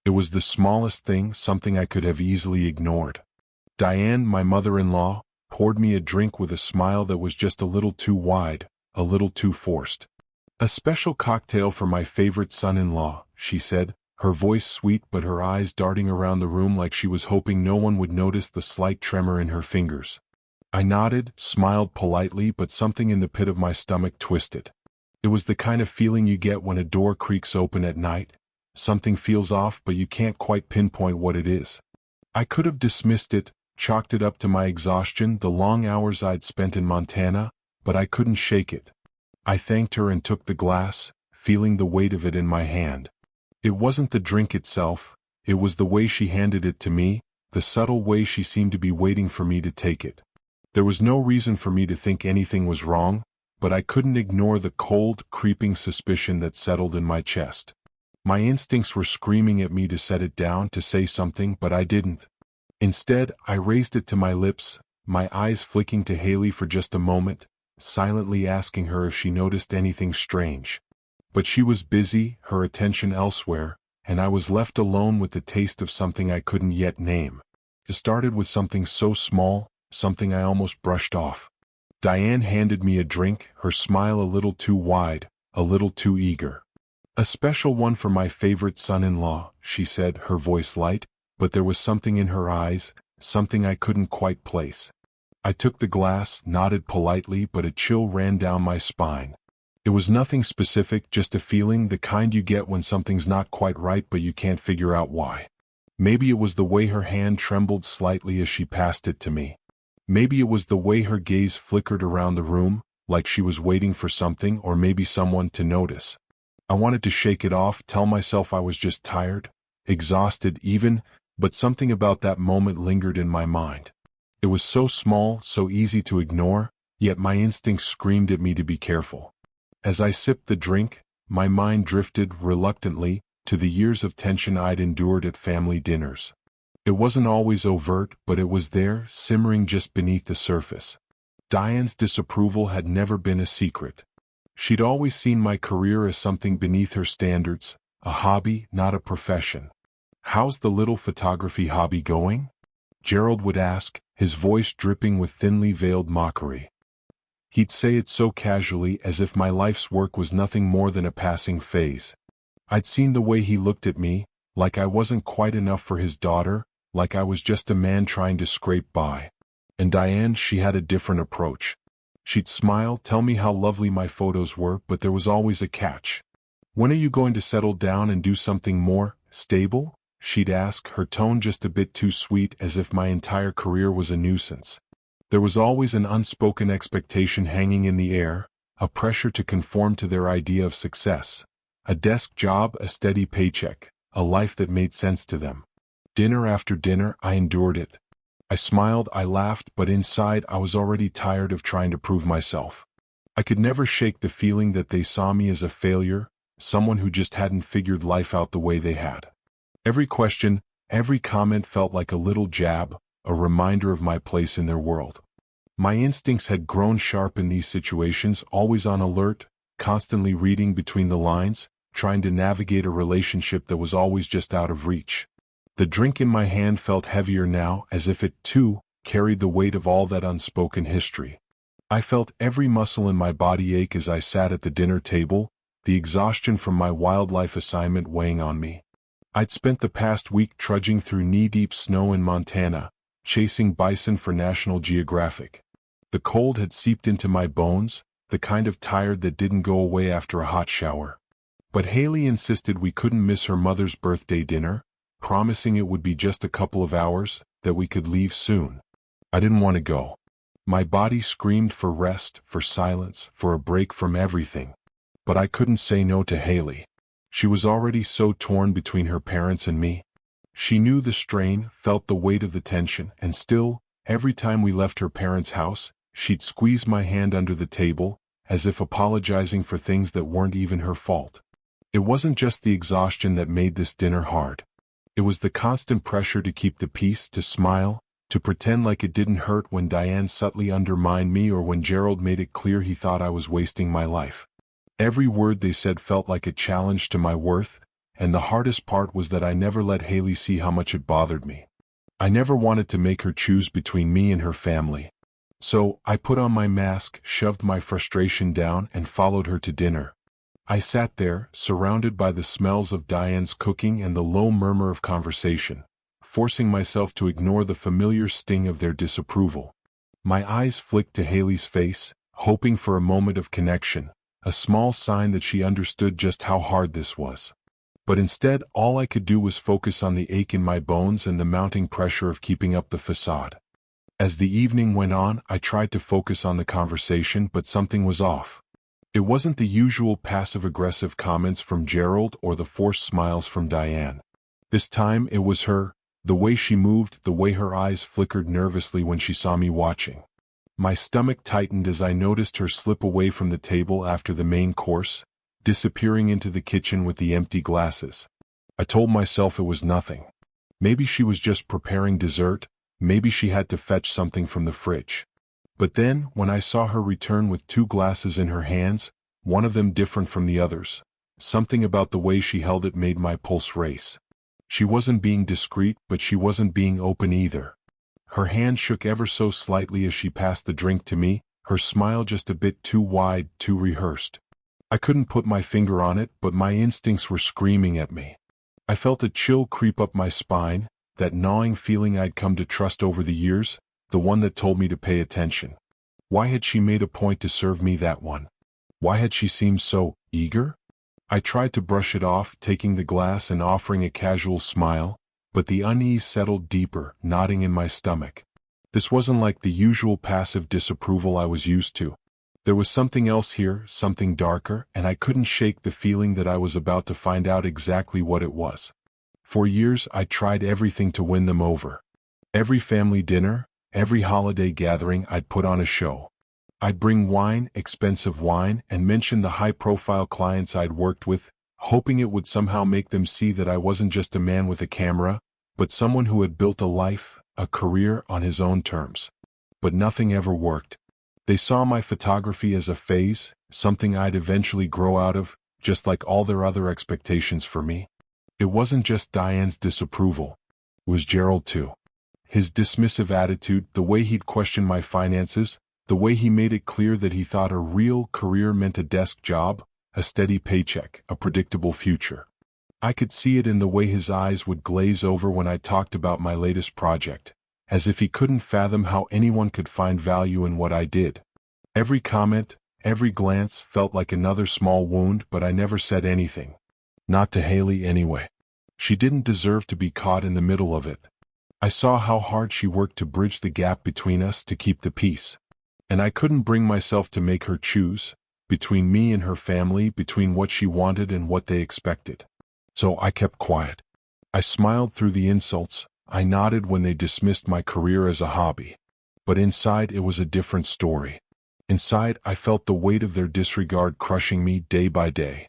It was the smallest thing, something I could have easily ignored. Diane, my mother-in-law, poured me a drink with a smile that was just a little too wide, a little too forced. "A special cocktail for my favorite son-in-law," she said, her voice sweet but her eyes darting around the room like she was hoping no one would notice the slight tremor in her fingers. I nodded, smiled politely, but something in the pit of my stomach twisted. It was the kind of feeling you get when a door creaks open at night. Something feels off, but you can't quite pinpoint what it is. I could have dismissed it, chalked it up to my exhaustion, the long hours I'd spent in Montana, but I couldn't shake it. I thanked her and took the glass, feeling the weight of it in my hand. It wasn't the drink itself, it was the way she handed it to me, the subtle way she seemed to be waiting for me to take it. There was no reason for me to think anything was wrong, but I couldn't ignore the cold, creeping suspicion that settled in my chest. My instincts were screaming at me to set it down, to say something, but I didn't. Instead, I raised it to my lips, my eyes flicking to Haley for just a moment, silently asking her if she noticed anything strange. But she was busy, her attention elsewhere, and I was left alone with the taste of something I couldn't yet name. It started with something so small, something I almost brushed off. Diane handed me a drink, her smile a little too wide, a little too eager. "A special one for my favorite son-in-law," she said, her voice light, but there was something in her eyes, something I couldn't quite place. I took the glass, nodded politely, but a chill ran down my spine. It was nothing specific, just a feeling, the kind you get when something's not quite right but you can't figure out why. Maybe it was the way her hand trembled slightly as she passed it to me. Maybe it was the way her gaze flickered around the room, like she was waiting for something or maybe someone to notice. I wanted to shake it off, tell myself I was just tired, exhausted even, but something about that moment lingered in my mind. It was so small, so easy to ignore, yet my instincts screamed at me to be careful. As I sipped the drink, my mind drifted, reluctantly, to the years of tension I'd endured at family dinners. It wasn't always overt, but it was there, simmering just beneath the surface. Diane's disapproval had never been a secret. She'd always seen my career as something beneath her standards, a hobby, not a profession. "How's the little photography hobby going?" Gerald would ask, his voice dripping with thinly veiled mockery. He'd say it so casually, as if my life's work was nothing more than a passing phase. I'd seen the way he looked at me, like I wasn't quite enough for his daughter, like I was just a man trying to scrape by. And Diane, she had a different approach. She'd smile, tell me how lovely my photos were, but there was always a catch. "When are you going to settle down and do something more stable?" she'd ask, her tone just a bit too sweet, as if my entire career was a nuisance. There was always an unspoken expectation hanging in the air, a pressure to conform to their idea of success. A desk job, a steady paycheck, a life that made sense to them. Dinner after dinner, I endured it. I smiled, I laughed, but inside I was already tired of trying to prove myself. I could never shake the feeling that they saw me as a failure, someone who just hadn't figured life out the way they had. Every question, every comment felt like a little jab, a reminder of my place in their world. My instincts had grown sharp in these situations, always on alert, constantly reading between the lines, trying to navigate a relationship that was always just out of reach. The drink in my hand felt heavier now, as if it, too, carried the weight of all that unspoken history. I felt every muscle in my body ache as I sat at the dinner table, the exhaustion from my wildlife assignment weighing on me. I'd spent the past week trudging through knee-deep snow in Montana, chasing bison for National Geographic. The cold had seeped into my bones, the kind of tired that didn't go away after a hot shower. But Haley insisted we couldn't miss her mother's birthday dinner, promising it would be just a couple of hours, that we could leave soon. I didn't want to go. My body screamed for rest, for silence, for a break from everything. But I couldn't say no to Haley. She was already so torn between her parents and me. She knew the strain, felt the weight of the tension, and still, every time we left her parents' house, she'd squeeze my hand under the table, as if apologizing for things that weren't even her fault. It wasn't just the exhaustion that made this dinner hard. It was the constant pressure to keep the peace, to smile, to pretend like it didn't hurt when Diane subtly undermined me or when Gerald made it clear he thought I was wasting my life. Every word they said felt like a challenge to my worth, and the hardest part was that I never let Haley see how much it bothered me. I never wanted to make her choose between me and her family. So, I put on my mask, shoved my frustration down, and followed her to dinner. I sat there, surrounded by the smells of Diane's cooking and the low murmur of conversation, forcing myself to ignore the familiar sting of their disapproval. My eyes flicked to Haley's face, hoping for a moment of connection, a small sign that she understood just how hard this was. But instead, all I could do was focus on the ache in my bones and the mounting pressure of keeping up the facade. As the evening went on, I tried to focus on the conversation, but something was off. It wasn't the usual passive-aggressive comments from Gerald or the forced smiles from Diane. This time, it was her, the way she moved, the way her eyes flickered nervously when she saw me watching. My stomach tightened as I noticed her slip away from the table after the main course, disappearing into the kitchen with the empty glasses. I told myself it was nothing. Maybe she was just preparing dessert, maybe she had to fetch something from the fridge. But then, when I saw her return with 2 glasses in her hands, one of them different from the others, something about the way she held it made my pulse race. She wasn't being discreet, but she wasn't being open either. Her hand shook ever so slightly as she passed the drink to me, her smile just a bit too wide, too rehearsed. I couldn't put my finger on it, but my instincts were screaming at me. I felt a chill creep up my spine, that gnawing feeling I'd come to trust over the years, the one that told me to pay attention. Why had she made a point to serve me that one? Why had she seemed so eager? I tried to brush it off, taking the glass and offering a casual smile, but the unease settled deeper, knotting in my stomach. This wasn't like the usual passive disapproval I was used to. There was something else here, something darker, and I couldn't shake the feeling that I was about to find out exactly what it was. For years, I tried everything to win them over. Every family dinner, every holiday gathering, I'd put on a show. I'd bring wine, expensive wine, and mention the high-profile clients I'd worked with, hoping it would somehow make them see that I wasn't just a man with a camera, but someone who had built a life, a career on his own terms. But nothing ever worked. They saw my photography as a phase, something I'd eventually grow out of, just like all their other expectations for me. It wasn't just Diane's disapproval. It was Gerald too. His dismissive attitude, the way he'd question my finances, the way he made it clear that he thought a real career meant a desk job, a steady paycheck, a predictable future. I could see it in the way his eyes would glaze over when I talked about my latest project, as if he couldn't fathom how anyone could find value in what I did. Every comment, every glance felt like another small wound, but I never said anything. Not to Haley anyway. She didn't deserve to be caught in the middle of it. I saw how hard she worked to bridge the gap between us to keep the peace. And I couldn't bring myself to make her choose, between me and her family, between what she wanted and what they expected. So I kept quiet. I smiled through the insults, I nodded when they dismissed my career as a hobby. But inside it was a different story. Inside I felt the weight of their disregard crushing me day by day.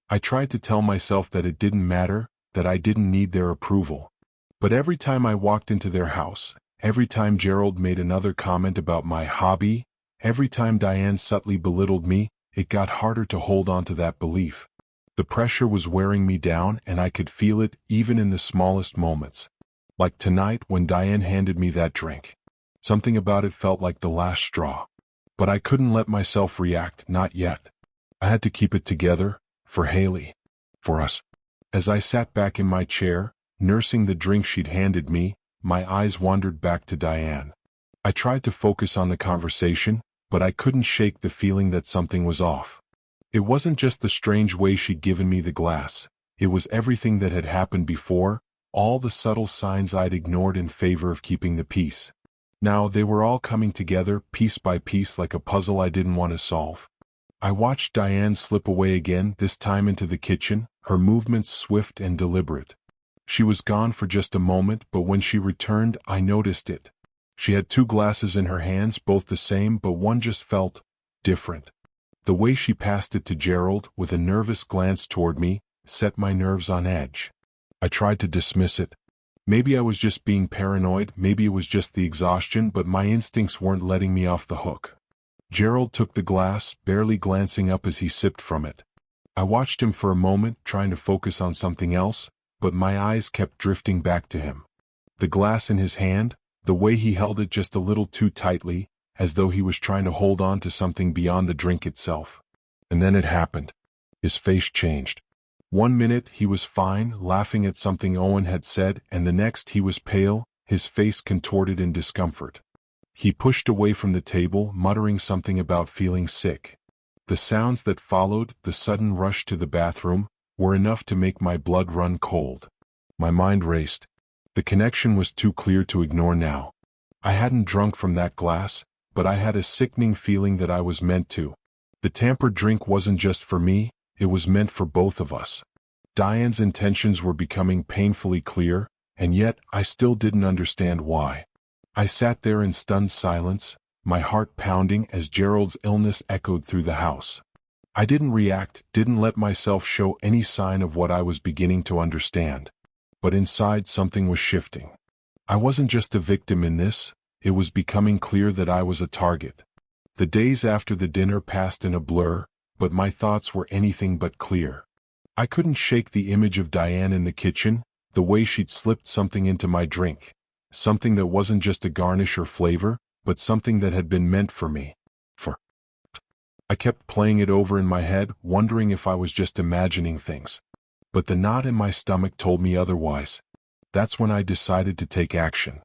I tried to tell myself that it didn't matter, that I didn't need their approval. But every time I walked into their house, every time Gerald made another comment about my hobby, every time Diane subtly belittled me, it got harder to hold on to that belief. The pressure was wearing me down, and I could feel it even in the smallest moments. Like tonight when Diane handed me that drink. Something about it felt like the last straw. But I couldn't let myself react, not yet. I had to keep it together, for Haley. For us. As I sat back in my chair, nursing the drink she'd handed me, my eyes wandered back to Diane. I tried to focus on the conversation, but I couldn't shake the feeling that something was off. It wasn't just the strange way she'd given me the glass, it was everything that had happened before, all the subtle signs I'd ignored in favor of keeping the peace. Now they were all coming together, piece by piece, like a puzzle I didn't want to solve. I watched Diane slip away again, this time into the kitchen, her movements swift and deliberate. She was gone for just a moment, but when she returned, I noticed it. She had 2 glasses in her hands, both the same, but one just felt different. The way she passed it to Gerald, with a nervous glance toward me, set my nerves on edge. I tried to dismiss it. Maybe I was just being paranoid, maybe it was just the exhaustion, but my instincts weren't letting me off the hook. Gerald took the glass, barely glancing up as he sipped from it. I watched him for a moment, trying to focus on something else, but my eyes kept drifting back to him. The glass in his hand, the way he held it just a little too tightly, as though he was trying to hold on to something beyond the drink itself. And then it happened. His face changed. One minute he was fine, laughing at something Owen had said, and the next he was pale, his face contorted in discomfort. He pushed away from the table, muttering something about feeling sick. The sounds that followed, the sudden rush to the bathroom, were enough to make my blood run cold. My mind raced. The connection was too clear to ignore now. I hadn't drunk from that glass, but I had a sickening feeling that I was meant to. The tampered drink wasn't just for me, it was meant for both of us. Diane's intentions were becoming painfully clear, and yet I still didn't understand why. I sat there in stunned silence, my heart pounding as Gerald's illness echoed through the house. I didn't react, didn't let myself show any sign of what I was beginning to understand. But inside something was shifting. I wasn't just a victim in this, it was becoming clear that I was a target. The days after the dinner passed in a blur, but my thoughts were anything but clear. I couldn't shake the image of Diane in the kitchen, the way she'd slipped something into my drink. Something that wasn't just a garnish or flavor, but something that had been meant for me. I kept playing it over in my head, wondering if I was just imagining things. But the knot in my stomach told me otherwise. That's when I decided to take action.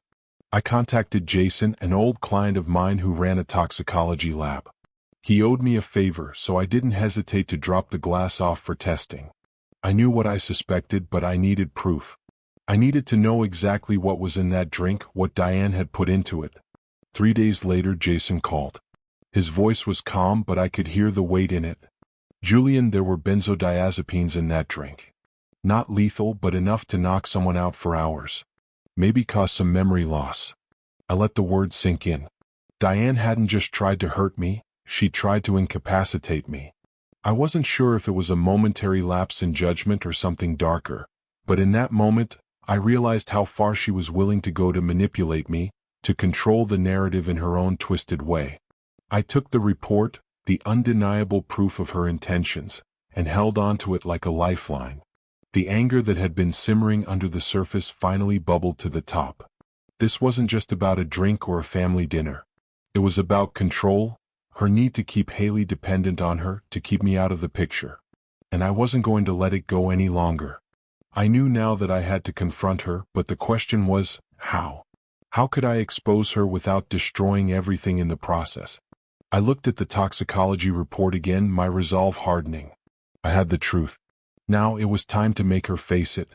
I contacted Jason, an old client of mine who ran a toxicology lab. He owed me a favor, so I didn't hesitate to drop the glass off for testing. I knew what I suspected, but I needed proof. I needed to know exactly what was in that drink, what Diane had put into it. 3 days later, Jason called. His voice was calm, but I could hear the weight in it. Julian, there were benzodiazepines in that drink. Not lethal, but enough to knock someone out for hours. Maybe cause some memory loss. I let the words sink in. Diane hadn't just tried to hurt me, she tried to incapacitate me. I wasn't sure if it was a momentary lapse in judgment or something darker, but in that moment, I realized how far she was willing to go to manipulate me, to control the narrative in her own twisted way. I took the report, the undeniable proof of her intentions, and held on to it like a lifeline. The anger that had been simmering under the surface finally bubbled to the top. This wasn't just about a drink or a family dinner. It was about control, her need to keep Haley dependent on her, to keep me out of the picture. And I wasn't going to let it go any longer. I knew now that I had to confront her, but the question was, how? How could I expose her without destroying everything in the process? I looked at the toxicology report again, my resolve hardening. I had the truth. Now it was time to make her face it.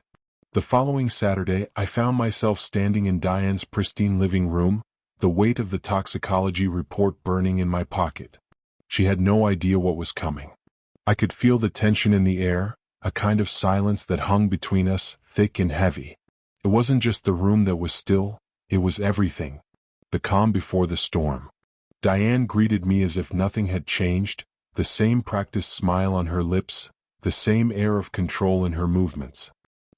The following Saturday, I found myself standing in Diane's pristine living room, the weight of the toxicology report burning in my pocket. She had no idea what was coming. I could feel the tension in the air, a kind of silence that hung between us, thick and heavy. It wasn't just the room that was still, it was everything. The calm before the storm. Diane greeted me as if nothing had changed, the same practiced smile on her lips, the same air of control in her movements.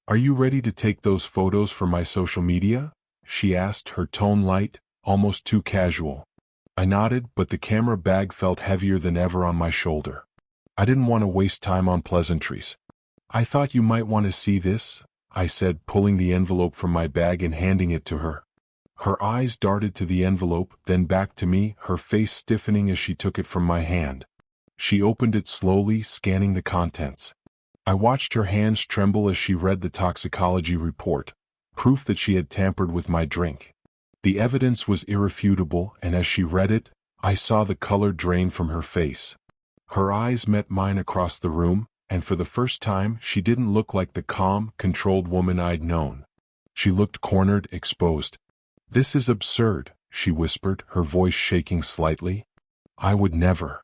"Are you ready to take those photos for my social media?" she asked, her tone light, almost too casual. I nodded, but the camera bag felt heavier than ever on my shoulder. I didn't want to waste time on pleasantries. "I thought you might want to see this," I said, pulling the envelope from my bag and handing it to her. Her eyes darted to the envelope, then back to me, her face stiffening as she took it from my hand. She opened it slowly, scanning the contents. I watched her hands tremble as she read the toxicology report, proof that she had tampered with my drink. The evidence was irrefutable, and as she read it, I saw the color drain from her face. Her eyes met mine across the room, and for the first time, she didn't look like the calm, controlled woman I'd known. She looked cornered, exposed. "This is absurd," she whispered, her voice shaking slightly. "I would never."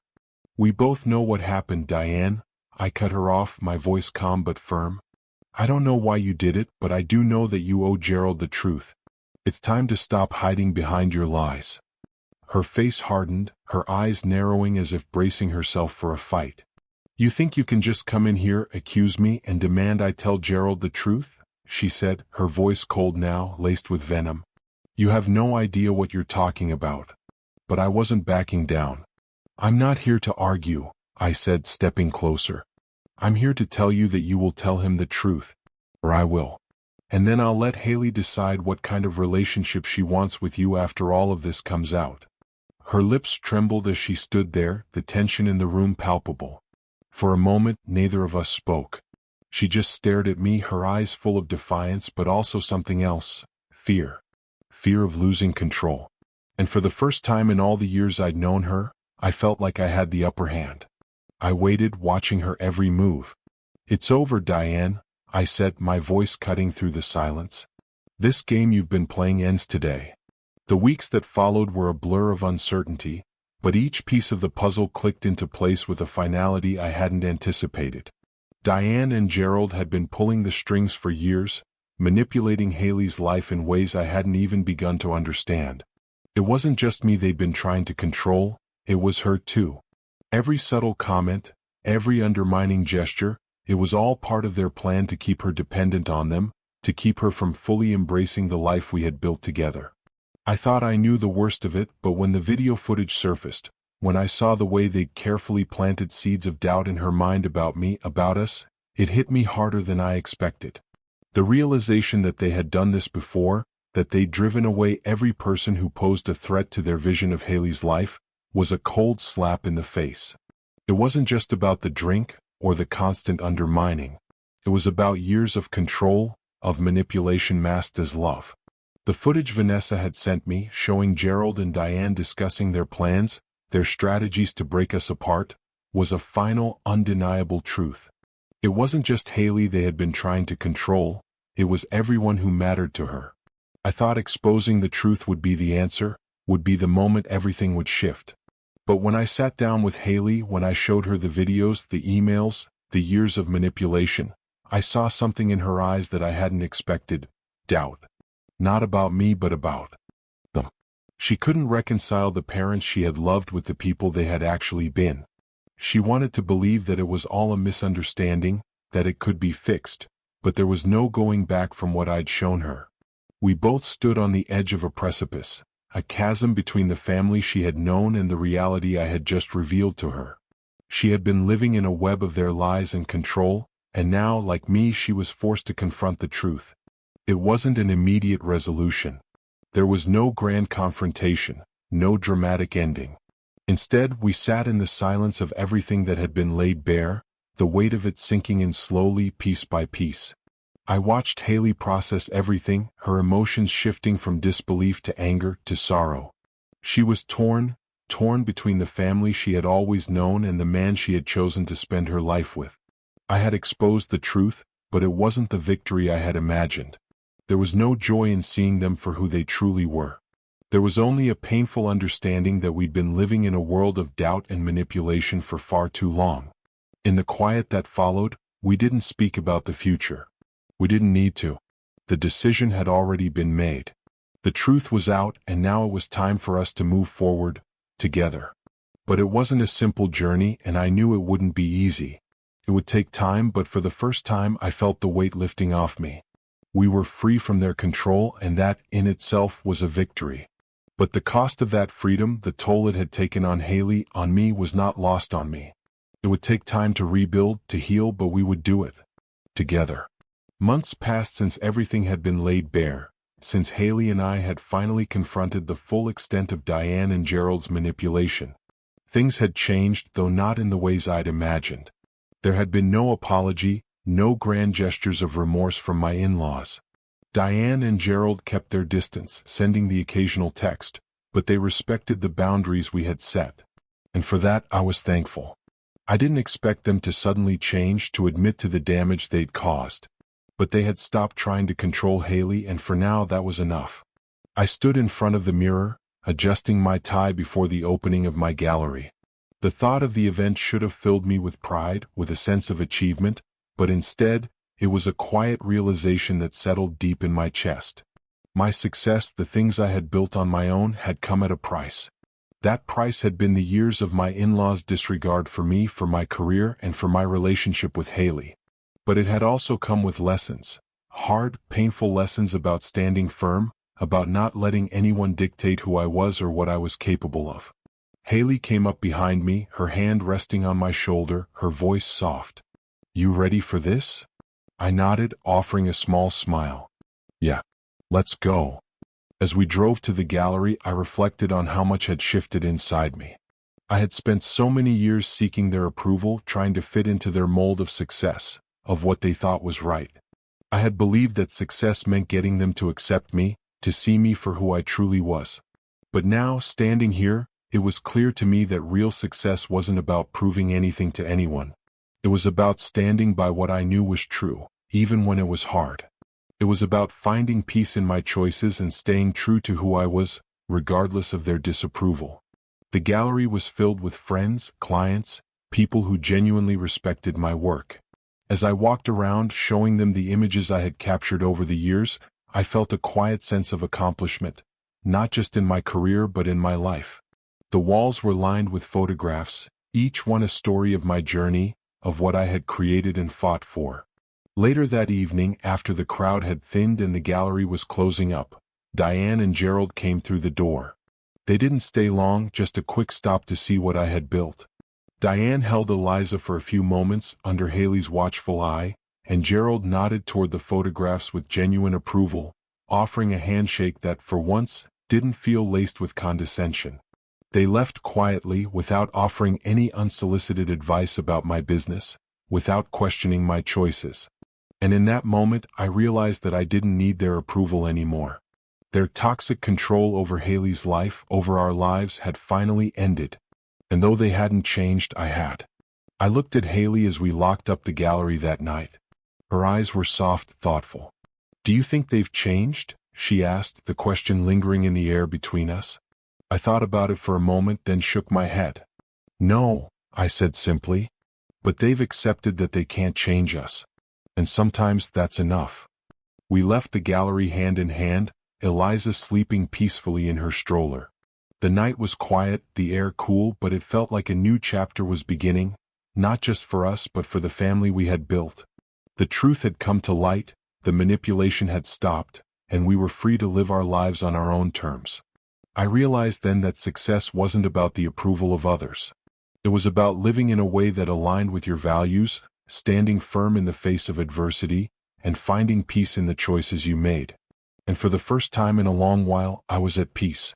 "We both know what happened, Diane," I cut her off, my voice calm but firm. "I don't know why you did it, but I do know that you owe Gerald the truth. It's time to stop hiding behind your lies." Her face hardened, her eyes narrowing as if bracing herself for a fight. "You think you can just come in here, accuse me, and demand I tell Gerald the truth?" she said, her voice cold now, laced with venom. "You have no idea what you're talking about." But I wasn't backing down. "I'm not here to argue," I said, stepping closer. I'm here to tell you that you will tell him the truth, or I will. And then I'll let Haley decide what kind of relationship she wants with you after all of this comes out." Her lips trembled as she stood there, the tension in the room palpable. For a moment, neither of us spoke. She just stared at me, her eyes full of defiance but also something else, fear. Fear of losing control. And for the first time in all the years I'd known her, I felt like I had the upper hand. I waited, watching her every move. "It's over, Diane," I said, my voice cutting through the silence. "This game you've been playing ends today." The weeks that followed were a blur of uncertainty, but each piece of the puzzle clicked into place with a finality I hadn't anticipated. Diane and Gerald had been pulling the strings for years, manipulating Haley's life in ways I hadn't even begun to understand. It wasn't just me they'd been trying to control, it was her too. Every subtle comment, every undermining gesture, it was all part of their plan to keep her dependent on them, to keep her from fully embracing the life we had built together. I thought I knew the worst of it, but when the video footage surfaced, when I saw the way they'd carefully planted seeds of doubt in her mind about me, about us, it hit me harder than I expected. The realization that they had done this before, that they'd driven away every person who posed a threat to their vision of Haley's life, was a cold slap in the face. It wasn't just about the drink, or the constant undermining. It was about years of control, of manipulation masked as love. The footage Vanessa had sent me, showing Gerald and Diane discussing their plans, their strategies to break us apart, was a final, undeniable truth. It wasn't just Haley they had been trying to control, it was everyone who mattered to her. I thought exposing the truth would be the answer, would be the moment everything would shift. But when I sat down with Haley, when I showed her the videos, the emails, the years of manipulation, I saw something in her eyes that I hadn't expected: doubt. Not about me but about them. She couldn't reconcile the parents she had loved with the people they had actually been. She wanted to believe that it was all a misunderstanding, that it could be fixed, but there was no going back from what I'd shown her. We both stood on the edge of a precipice, a chasm between the family she had known and the reality I had just revealed to her. She had been living in a web of their lies and control, and now, like me, she was forced to confront the truth. It wasn't an immediate resolution. There was no grand confrontation, no dramatic ending. Instead, we sat in the silence of everything that had been laid bare, the weight of it sinking in slowly, piece by piece. I watched Haley process everything, her emotions shifting from disbelief to anger to sorrow. She was torn between the family she had always known and the man she had chosen to spend her life with. I had exposed the truth, but it wasn't the victory I had imagined. There was no joy in seeing them for who they truly were. There was only a painful understanding that we'd been living in a world of doubt and manipulation for far too long. In the quiet that followed, we didn't speak about the future. We didn't need to. The decision had already been made. The truth was out, and now it was time for us to move forward, together. But it wasn't a simple journey, and I knew it wouldn't be easy. It would take time, but for the first time I felt the weight lifting off me. We were free from their control, and that, in itself, was a victory. But the cost of that freedom, the toll it had taken on Haley, on me, was not lost on me. It would take time to rebuild, to heal, but we would do it. Together. Months passed since everything had been laid bare, since Haley and I had finally confronted the full extent of Diane and Gerald's manipulation. Things had changed, though not in the ways I'd imagined. There had been no apology, no grand gestures of remorse from my in-laws. Diane and Gerald kept their distance, sending the occasional text, but they respected the boundaries we had set. And for that I was thankful. I didn't expect them to suddenly change, to admit to the damage they'd caused. But they had stopped trying to control Haley, and for now that was enough. I stood in front of the mirror, adjusting my tie before the opening of my gallery. The thought of the event should have filled me with pride, with a sense of achievement, but instead, it was a quiet realization that settled deep in my chest. My success, the things I had built on my own, had come at a price. That price had been the years of my in-laws' disregard for me, for my career, and for my relationship with Haley. But it had also come with lessons. Hard, painful lessons about standing firm, about not letting anyone dictate who I was or what I was capable of. Haley came up behind me, her hand resting on my shoulder, her voice soft. You ready for this? I nodded, offering a small smile. Yeah, let's go. As we drove to the gallery, I reflected on how much had shifted inside me. I had spent so many years seeking their approval, trying to fit into their mold of success, of what they thought was right. I had believed that success meant getting them to accept me, to see me for who I truly was. But now, standing here, it was clear to me that real success wasn't about proving anything to anyone. It was about standing by what I knew was true, even when it was hard. It was about finding peace in my choices and staying true to who I was, regardless of their disapproval. The gallery was filled with friends, clients, people who genuinely respected my work. As I walked around, showing them the images I had captured over the years, I felt a quiet sense of accomplishment, not just in my career but in my life. The walls were lined with photographs, each one a story of my journey, of what I had created and fought for. Later that evening, after the crowd had thinned and the gallery was closing up, Diane and Gerald came through the door. They didn't stay long, just a quick stop to see what I had built. Diane held Eliza for a few moments under Haley's watchful eye, and Gerald nodded toward the photographs with genuine approval, offering a handshake that, for once, didn't feel laced with condescension. They left quietly, without offering any unsolicited advice about my business, without questioning my choices. And in that moment, I realized that I didn't need their approval anymore. Their toxic control over Haley's life, over our lives, had finally ended. And though they hadn't changed, I had. I looked at Haley as we locked up the gallery that night. Her eyes were soft, thoughtful. "Do you think they've changed?" she asked, the question lingering in the air between us. I thought about it for a moment, then shook my head. "No," I said simply. "But they've accepted that they can't change us. And sometimes that's enough." We left the gallery hand in hand, Eliza sleeping peacefully in her stroller. The night was quiet, the air cool, but it felt like a new chapter was beginning, not just for us but for the family we had built. The truth had come to light, the manipulation had stopped, and we were free to live our lives on our own terms. I realized then that success wasn't about the approval of others. It was about living in a way that aligned with your values, standing firm in the face of adversity, and finding peace in the choices you made. And for the first time in a long while, I was at peace.